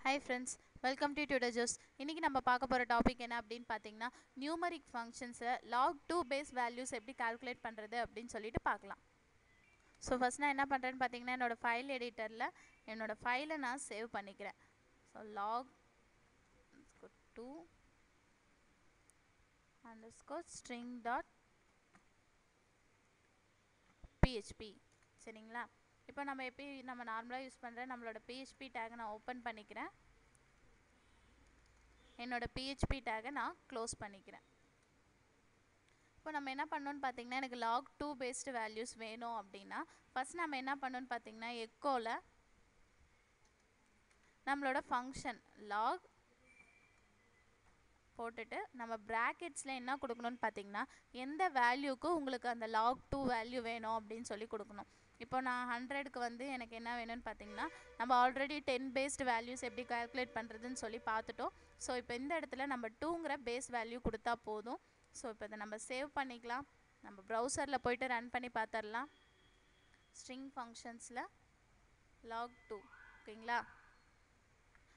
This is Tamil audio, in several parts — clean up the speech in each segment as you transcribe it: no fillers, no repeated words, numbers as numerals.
Hi friends, welcome to Tutor Juice. இன்னைக்கு நம்ம பார்க்க போற டாபிக் என்ன அப்படினு பாத்தீங்கன்னா நியூமரிக் ஃபங்க்ஷன்ஸ்ல log 2 பேஸ் வேல்யூஸ் எப்படி கால்குலேட் பண்றது அப்படினு சொல்லிட்டு பார்க்கலாம். ஸோ ஃபர்ஸ்ட் நான் என்ன பண்றேன்னு பாத்தீங்கன்னா என்னோட ஃபைல் எடிட்டர்ல என்னோட ஃபைலை நான் சேவ் பண்ணிக்கிறேன். So log 2 underscore string dot php சரிங்களா. இப்போ நம்ம எப்படி நம்ம நார்மலாக யூஸ் பண்ணுற நம்மளோட PHP டேகை நான் ஓப்பன் பண்ணிக்கிறேன். என்னோட PHP டேகை நான் க்ளோஸ் பண்ணிக்கிறேன். இப்போ நம்ம என்ன பண்ணணும்னு பார்த்தீங்கன்னா எனக்கு log 2 பேஸ்டு வேல்யூஸ் வேணும் அப்படின்னா ஃபர்ஸ்ட் நம்ம என்ன பண்ணணும்னு பார்த்தீங்கன்னா எக்கோவில் நம்மளோட ஃபங்க்ஷன் log போட்டுட்டு நம்ம ப்ராக்கெட்ஸில் என்ன கொடுக்கணும்னு பார்த்தீங்கன்னா எந்த வேல்யூக்கு உங்களுக்கு அந்த log 2 வேல்யூ வேணும் அப்படின்னு சொல்லி கொடுக்கணும். இப்போ நான் 100க்கு வந்து எனக்கு என்ன வேணும்னு பார்த்தீங்கன்னா நம்ம ஆல்ரெடி 10 பேஸ்டு வேல்யூஸ் எப்படி கால்குலேட் பண்ணுறதுன்னு சொல்லி பார்த்துட்டோம். ஸோ இப்போ இந்த இடத்துல நம்ம 2ங்கிற பேஸ் வேல்யூ கொடுத்தா போதும். ஸோ இப்போ இதை நம்ம சேவ் பண்ணிக்கலாம். நம்ம ப்ரௌசரில் போய்ட்டு ரன் பண்ணி பார்த்துடலாம். ஸ்ட்ரிங் ஃபங்க்ஷன்ஸில் log 2 ஓகேங்களா.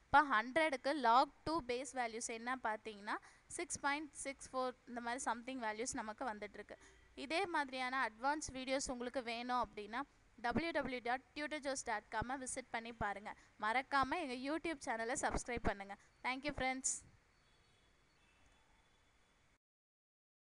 இப்போ 100க்கு log 2 பேஸ் வேல்யூஸ் என்ன பார்த்தீங்கன்னா 6.64 இந்த மாதிரி சம்திங் வேல்யூஸ் நமக்கு வந்துட்டுருக்கு. இதே மாதிரியான அட்வான்ஸ் வீடியோஸ் உங்களுக்கு வேணும் அப்படின்னா www.tutorjuice.com விசிட் பண்ணி பாருங்கள். மறக்காமல் எங்கள் யூடியூப் சேனலை சப்ஸ்கிரைப் பண்ணுங்கள். Thank you friends.